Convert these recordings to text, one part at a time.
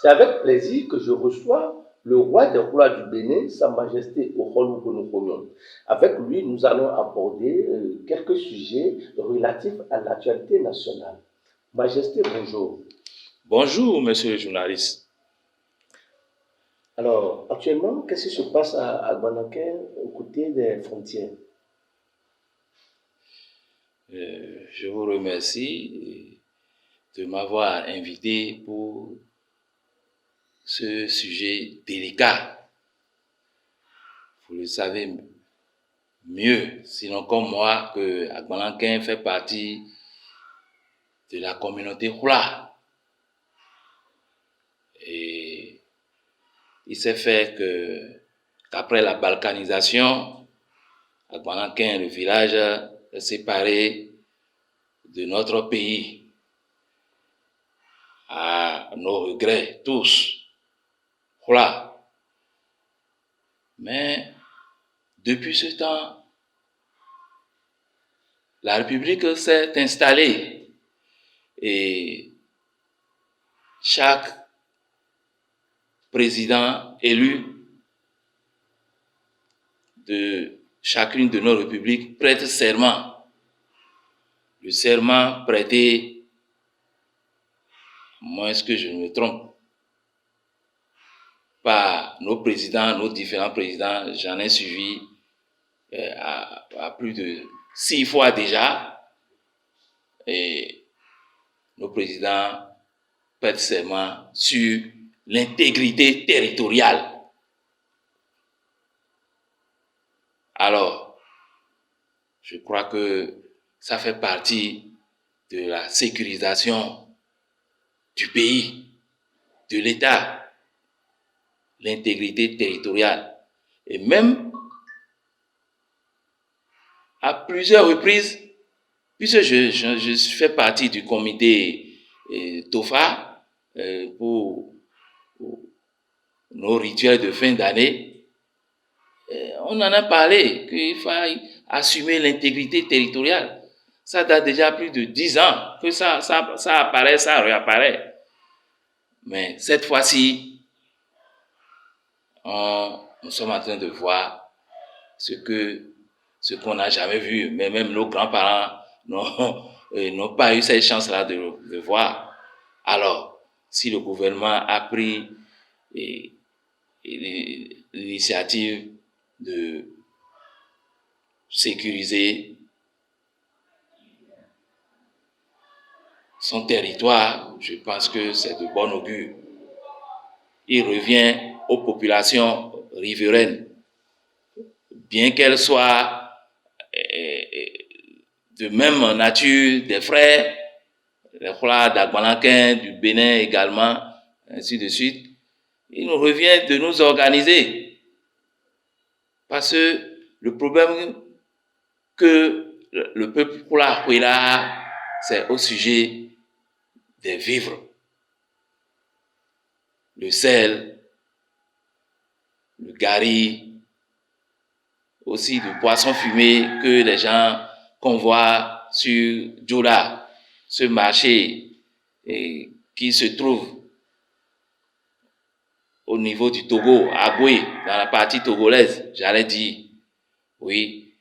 C'est avec plaisir que je reçois le roi des rois du Bénin, Sa Majesté Okholu Bonokonon. Avec lui, nous allons aborder quelques sujets relatifs à l'actualité nationale. Majesté, bonjour. Bonjour, monsieur le journaliste. Alors, actuellement, qu'est-ce qui se passe à Guanaquin, aux côtés des frontières? Je vous remercie de m'avoir invité pour ce sujet délicat. Vous le savez mieux, sinon comme moi, que Agbalanquin fait partie de la communauté Hula. Et il s'est fait qu'après la balkanisation, Agbalanquin, le village, est séparé de notre pays. À nos regrets, tous. Voilà. Mais depuis ce temps, la République s'est installée et chaque président élu de chacune de nos républiques prête serment. Le serment prêté, moins que je ne me trompe, par nos présidents, nos différents présidents, j'en ai suivi à plus de 6 fois déjà. Et nos présidents prêtent serment sur l'intégrité territoriale. Alors, je crois que ça fait partie de la sécurisation du pays, de l'État, l'intégrité territoriale. Et même à plusieurs reprises, puisque je fais partie du comité TOFA pour nos rituels de fin d'année, on en a parlé, qu'il faille assumer l'intégrité territoriale. Ça date déjà plus de 10 ans que ça apparaît, ça réapparaît. Mais cette fois-ci, nous sommes en train de voir ce qu'on n'a jamais vu, mais même nos grands-parents n'ont pas eu cette chance-là de voir. Alors, si le gouvernement a pris l'initiative de sécuriser son territoire, je pense que c'est de bon augure. Il revient aux populations riveraines, bien qu'elles soient de même nature des frères, les frères d'Agbalanquin, du Bénin également, ainsi de suite. Il nous revient de nous organiser. Parce que le problème que le peuple Hula, c'est au sujet des vivres. Le sel, le gari, aussi le poisson fumé que les gens convoient sur Djoula, ce marché qui se trouve au niveau du Togo, à Boué, dans la partie togolaise, j'allais dire. Oui,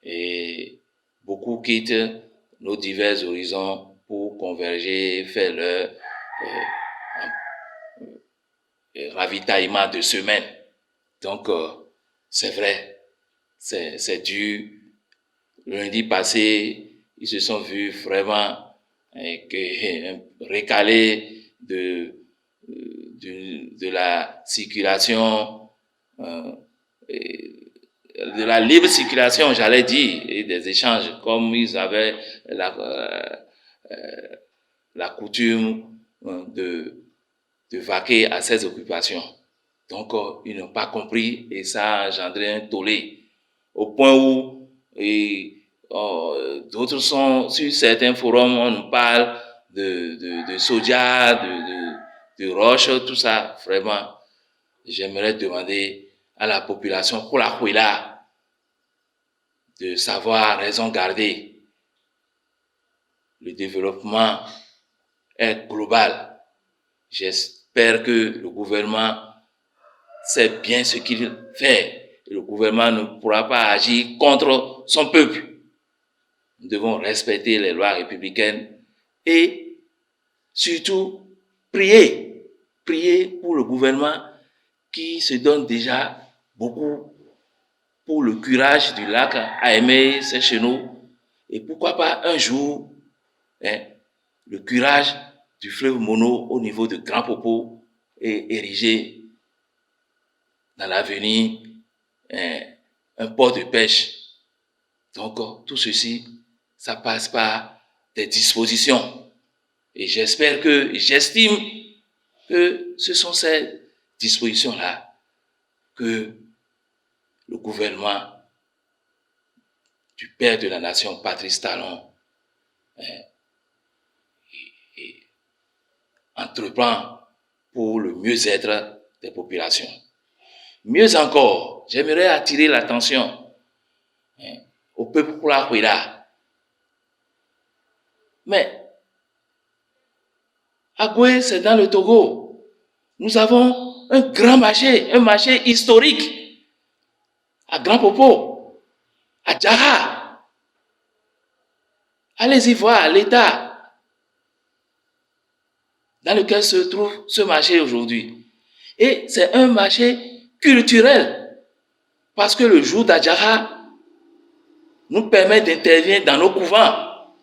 et beaucoup quittent nos divers horizons pour converger, faire leur ravitaillement de semaine. Donc, c'est vrai, c'est dur. Lundi passé, ils se sont vus vraiment récalés de la circulation, de la libre circulation, j'allais dire, et des échanges, comme ils avaient la coutume de vaquer à ces occupations. Donc, ils n'ont pas compris et ça a engendré un tollé, au point où d'autres sont sur certains forums, on nous parle de soja, de roche, tout ça. Vraiment, j'aimerais demander à la population Hula de savoir raison garder. Le développement est global. j'espère que le gouvernement sait bien ce qu'il fait. Et le gouvernement ne pourra pas agir contre son peuple. Nous devons respecter les lois républicaines et surtout prier. Prier pour le gouvernement qui se donne déjà beaucoup pour le curage du lac Aimé, c'est chez nous. Et pourquoi pas un jour, le curage du fleuve Mono au niveau de Grand Popo est érigé dans l'avenir un port de pêche. Donc tout ceci, ça passe par des dispositions. Et j'estime que ce sont ces dispositions-là que le gouvernement du père de la nation, Patrice Talon, entreprend pour le mieux-être des populations. Mieux encore, j'aimerais attirer l'attention au peuple Kula. Mais à Goué, c'est dans le Togo. Nous avons un grand marché, un marché historique à Grand Popo, à Djara. Allez-y voir l'état dans lequel se trouve ce marché aujourd'hui. Et c'est un marché culturel, parce que le jour d'Adjara nous permet d'intervenir dans nos couvents,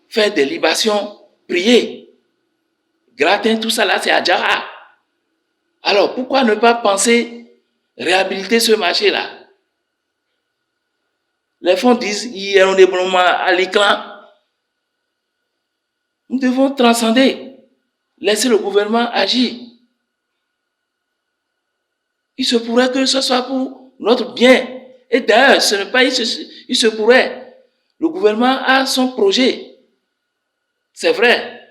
faire des libations, prier. Gratin, tout ça là, c'est Adjara. Alors, pourquoi ne pas penser réhabiliter ce marché-là? Les fonds disent, il y a un développement à l'écran. Nous devons transcender, laisser le gouvernement agir. Il se pourrait que ce soit pour notre bien. Et d'ailleurs, ce n'est pas, il se pourrait. Le gouvernement a son projet. C'est vrai.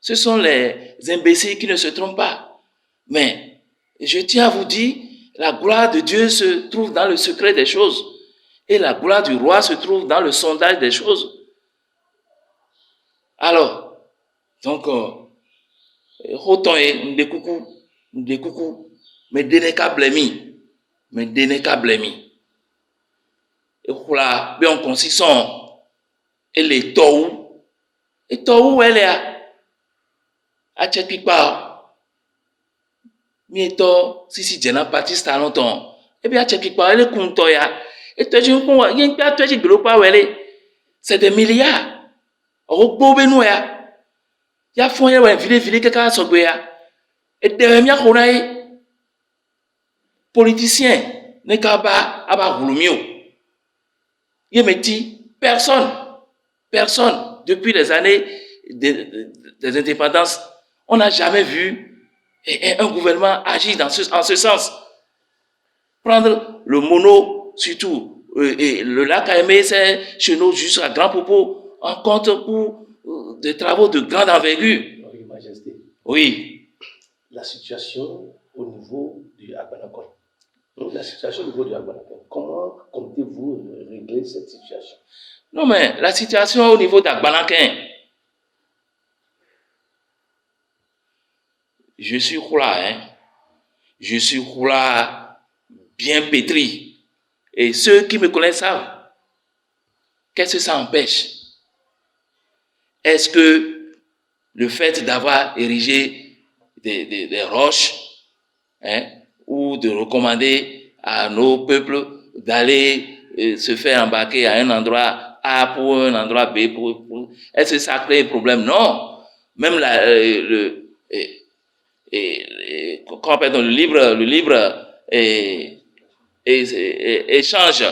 Ce sont les imbéciles qui ne se trompent pas. Mais je tiens à vous dire, la gloire de Dieu se trouve dans le secret des choses. Et la gloire du roi se trouve dans le sondage des choses. Alors, donc, autant nous découcou, mais déneka blemi. Et voilà, bien consistant, et les taou, elle est à Tchèque-Pipa. Mieto, si Djena Patrice Talon, et bien à Tchèque-Pipa, elle est contoya. Et toi, c'est des milliards. Au beau benoît, il y a fond, il y a un ville, quelqu'un à et derrière, on a politicien, n'est qu'à bas, roulumio. Il me dit, personne, depuis les années des indépendances, on n'a jamais vu un gouvernement agir en ce sens. Prendre le mono, surtout, et le lac Aimé, c'est chez nous, jusqu'à Grand Popo, en compte pour des travaux de grande envergure. Oui, Majesté. Oui. La situation au niveau du Agbanakon. La situation au niveau du Agbanakon. Comment comptez-vous régler cette situation? Non, mais la situation au niveau d'Agbanakon, je suis Khoula, bien pétri. Et ceux qui me connaissent savent. Qu'est-ce que ça empêche? Est-ce que le fait d'avoir érigé des roches, ou de recommander à nos peuples d'aller se faire embarquer à un endroit A pour un endroit B, est-ce que ça crée un problème? Non. Même le libre échange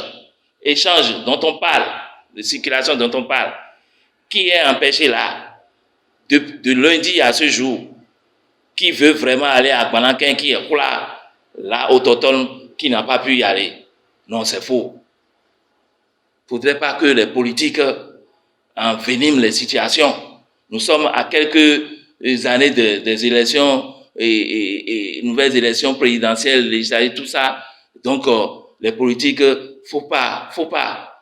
dont on parle, de circulation dont on parle, qui est empêché là, de lundi à ce jour, qui veut vraiment aller à Agbanakon, qui est là, autochtone, qui n'a pas pu y aller. Non, c'est faux. Il ne faudrait pas que les politiques enveniment les situations. Nous sommes à quelques années des élections et nouvelles élections présidentielles, législatives, tout ça. Donc, les politiques, faut pas.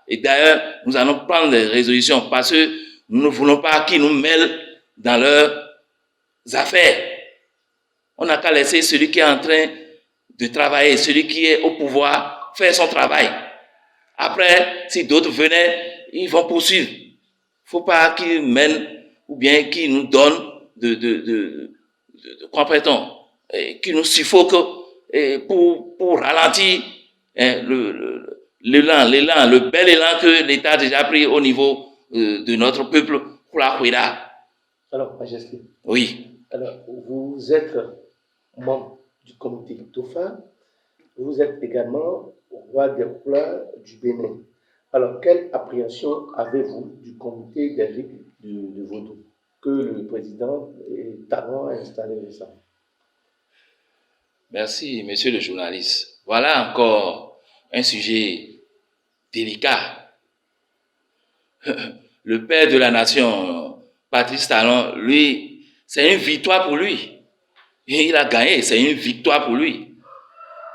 Et d'ailleurs, nous allons prendre des résolutions parce que nous ne voulons pas qu'ils nous mêlent dans leurs affaires. On n'a qu'à laisser celui qui est en train de travailler, celui qui est au pouvoir, faire son travail. Après, si d'autres venaient, ils vont poursuivre. Il ne faut pas qu'ils mènent ou bien qu'ils nous donnent de qu'ils nous suffoquent pour ralentir l'élan, le bel élan que l'État a déjà pris au niveau de notre peuple pour la Ouida. Alors, Majesté. Oui. Alors, vous êtes membre du comité Tofa, vous êtes également roi des rois du Bénin. Alors, quelle appréhension avez-vous du comité des rites de Vodou que le président Talon a installé récemment? Merci, monsieur le journaliste. Voilà encore un sujet délicat. Le père de la nation, Patrice Talon, lui, c'est une victoire pour lui. Et il a gagné, c'est une victoire pour lui.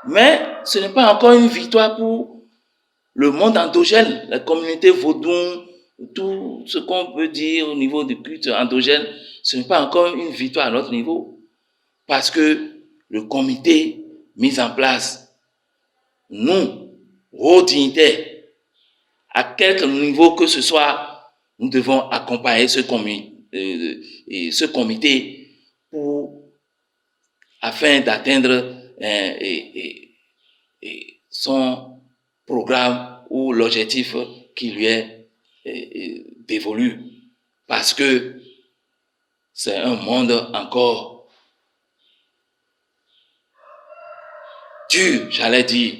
Mais ce n'est pas encore une victoire pour le monde endogène, la communauté vaudou, tout ce qu'on peut dire au niveau du culte endogène, ce n'est pas encore une victoire à notre niveau. Parce que le comité mis en place, nous, hauts dignitaires, à quelque niveau que ce soit, nous devons accompagner ce comité afin d'atteindre son programme ou l'objectif qui lui est dévolu. Parce que c'est un monde encore dur, j'allais dire,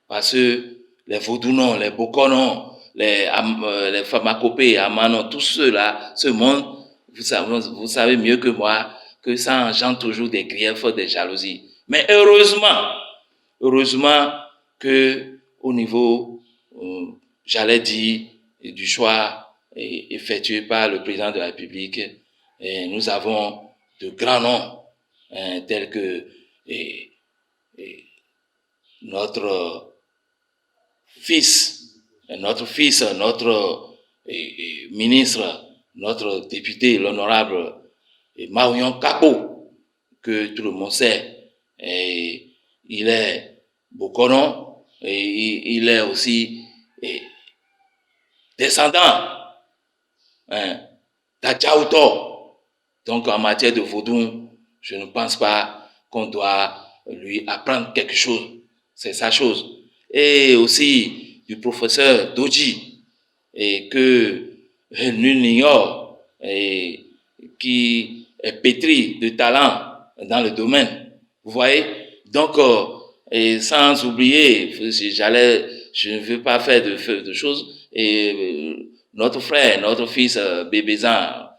parce que les Vaudounon, les Bokonon, les Pharmacopées, Amanon, tous ceux-là, ce monde, vous savez mieux que moi que ça engendre toujours des griefs, des jalousies. Mais heureusement que au niveau, j'allais dire, du choix effectué par le président de la République, nous avons de grands noms tels que notre fils, notre ministre, notre député, l'honorable Maouyon Kapo, que tout le monde sait. Et il est Bokonon et il est aussi descendant d'Adjaouto. Donc en matière de vaudou, je ne pense pas qu'on doit lui apprendre quelque chose. C'est sa chose. Et aussi du professeur Doji, et que nul n'ignore, et qui est pétri de talent dans le domaine. Vous voyez? Donc, et sans oublier, je ne veux pas faire de choses, et notre frère, notre fils Bébézan,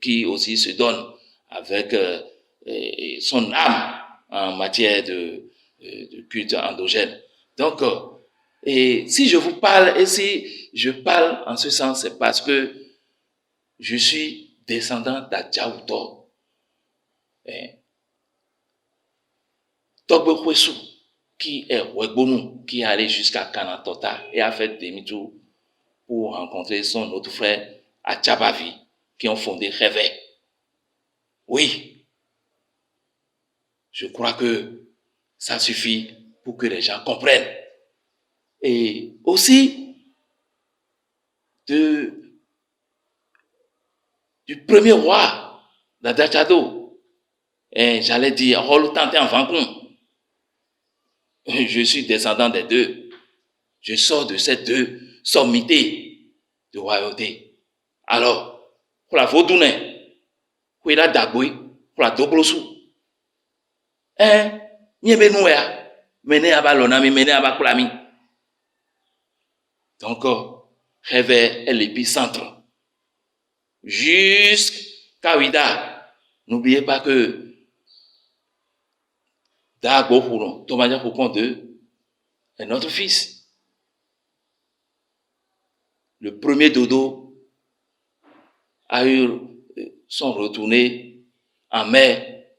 qui aussi se donne avec son âme en matière de culte endogène. Donc, et si je vous parle, et si je parle en ce sens, c'est parce que je suis descendant d'Adjaouto. Togbe Kwesu, qui est Wegbonou, qui est allé jusqu'à Kanatota et a fait demi-tour pour rencontrer son autre frère à Tchabavi, qui ont fondé Réveil. Oui, je crois que ça suffit pour que les gens comprennent. Et aussi, du premier roi d'Adachado, j'allais dire, Rolo Tanté en Vancouver. Je suis descendant des deux. Je sors de ces deux sommités de royauté. Alors, pour la Vaudouné, pour la Daboui, pour la Doblosu, Niebenouya, mené à Balonami, mené à Bakulami. Donc, Réveil est l'épicentre. Jusqu'à Ouida. N'oubliez pas que Dagbo Houron, Tomaja Foucault II, est notre fils. Le premier dodo a eu son retourné en mai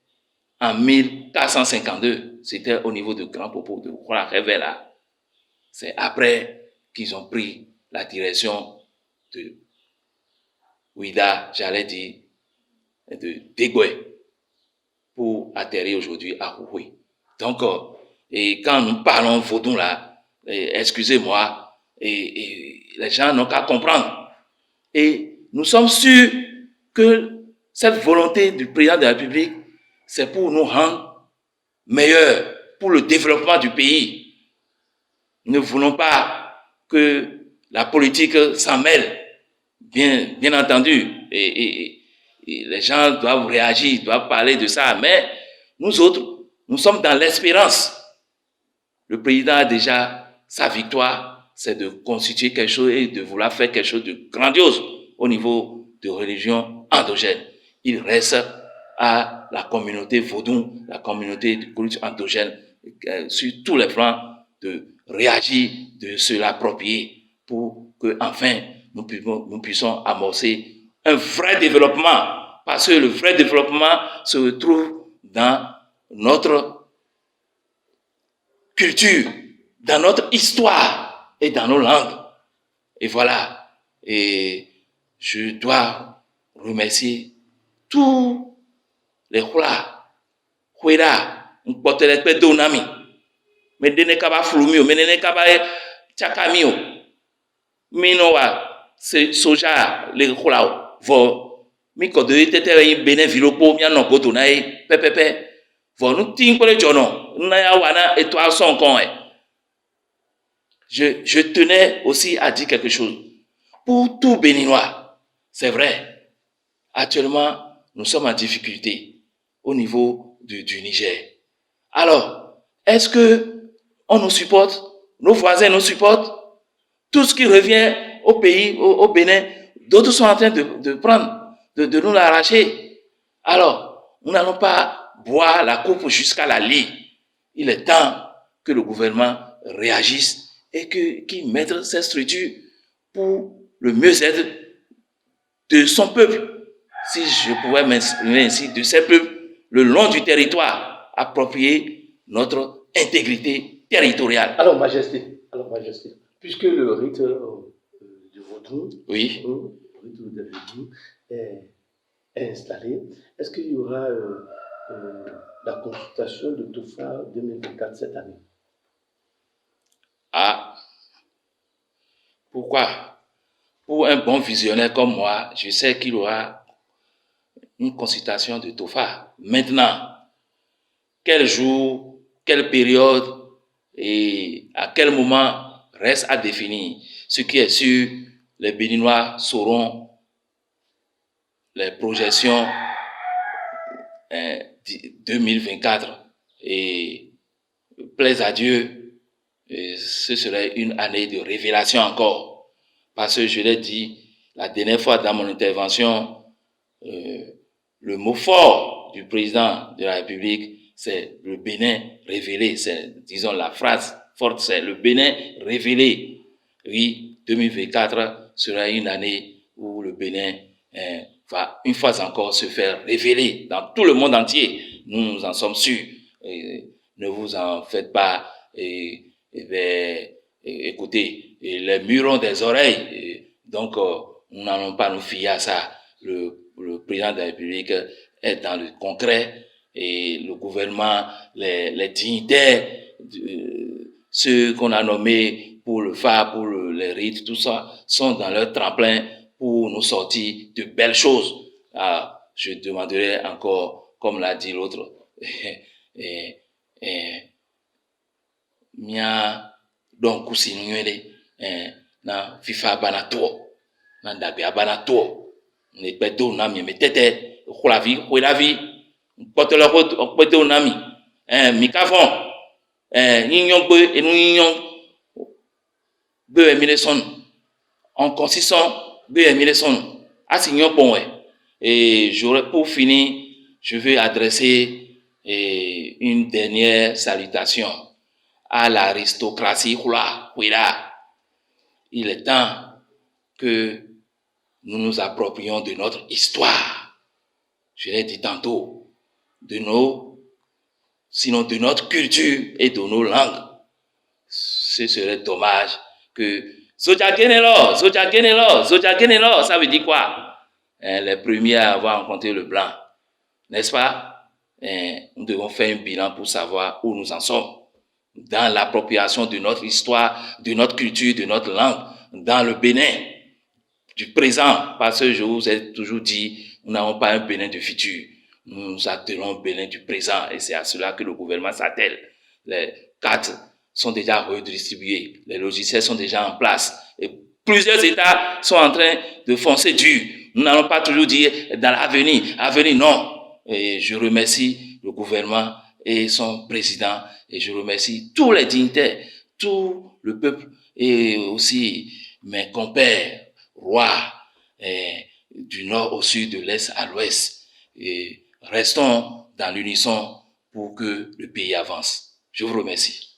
en 1452. C'était au niveau de Grand Popo de Réveil là. C'est après qu'ils ont pris la direction de Ouida, j'allais dire, de Dégoué, pour atterrir aujourd'hui à Rouhoué. Donc, et quand nous parlons vaudou là, excusez-moi, et les gens n'ont qu'à comprendre. Et nous sommes sûrs que cette volonté du président de la République, c'est pour nous rendre meilleurs, pour le développement du pays. Nous ne voulons pas que la politique s'en mêle, bien entendu. Et les gens doivent réagir, doivent parler de ça. Mais nous autres, nous sommes dans l'espérance. Le président a déjà sa victoire, c'est de constituer quelque chose et de vouloir faire quelque chose de grandiose au niveau de religion endogène. Il reste à la communauté vaudou, la communauté de culte endogène, sur tous les plans, de réagir, de se l'approprier pour que, enfin, nous puissions amorcer un vrai développement. Parce que le vrai développement se retrouve dans notre culture, dans notre histoire et dans nos langues. Et voilà. Et je dois remercier tous les Huera, Mpotelekpe Donami, Medene Kaba Flumio, Medene Kaba Chakamio, Minoa, Soja, les Hulao, Vo, Miko de Tete, Bene Vilopo, Miano Gotonae, Pepepe, Vo, nous ting pour les journaux, Nayawana et toi son con. Je tenais aussi à dire quelque chose. Pour tout Béninois, c'est vrai, actuellement, nous sommes en difficulté au niveau du Niger. Alors, est-ce que on nous supporte? Nos voisins nous supportent? Tout ce qui revient au pays, au Bénin, d'autres sont en train de prendre, de nous l'arracher. Alors, nous n'allons pas boire la coupe jusqu'à la lit. Il est temps que le gouvernement réagisse et qu'il mette ses structures pour le mieux-être de son peuple. Si je pouvais m'exprimer ainsi, de ces peuples, le long du territoire, approprier notre intégrité territoriale. Alors, Majesté, puisque le rite du vaudou, oui, le rite du vaudou est installé, est-ce qu'il y aura la consultation de Tofa 2024 cette année? Ah, pourquoi? Pour un bon visionnaire comme moi, je sais qu'il y aura une consultation de Tofa. Maintenant, quel jour, quelle période et à quel moment reste à définir. Ce qui est sûr, les Béninois sauront les projections 2024 et plaise à Dieu, ce serait une année de révélation encore. Parce que je l'ai dit la dernière fois dans mon intervention, le mot fort du président de la République, c'est le Bénin révélé. C'est, disons, la phrase forte, c'est le Bénin révélé. Oui, 2024 sera une année où le Bénin va une fois encore se faire révéler dans tout le monde entier. Nous en sommes sûrs. Ne vous en faites pas. Écoutez, les murs ont des oreilles. Donc, nous n'allons pas nous fier à ça. Le président de la République est dans le concret et le gouvernement, les dignitaires, ceux qu'on a nommés pour le phare, pour les rites, tout ça, sont dans leur tremplin pour nous sortir de belles choses. Ah, je demanderai encore, comme l'a dit l'autre, mia donc kusinuele na FIFA banato na dabe banato ne pedo na mi metete la vie potelo pote na mi mi kafon yinyon pe enu yinyon be emile son en consistant be emile son asignon bon et j'aurais pour finir je vais adresser une dernière salutation à l'aristocratie Huera. Il est temps que nous nous approprions de notre histoire. Je l'ai dit tantôt, sinon de notre culture et de nos langues. Ce serait dommage que Soja Genelo, ça veut dire quoi? Les premiers à avoir rencontré le blanc, n'est-ce pas? nous devons faire un bilan pour savoir où nous en sommes dans l'appropriation de notre histoire, de notre culture, de notre langue, dans le Bénin du présent, parce que je vous ai toujours dit, nous n'avons pas un Bénin du futur, nous nous attelons au Bénin du présent, et c'est à cela que le gouvernement s'attelle. Les cartes sont déjà redistribuées, les logiciels sont déjà en place, et plusieurs États sont en train de foncer dur. Nous n'allons pas toujours dire dans l'avenir, non. Et je remercie le gouvernement et son président, et je remercie tous les dignitaires, tout le peuple, et aussi mes compères, rois, du nord au sud, de l'est à l'ouest. Et restons dans l'unisson pour que le pays avance. Je vous remercie.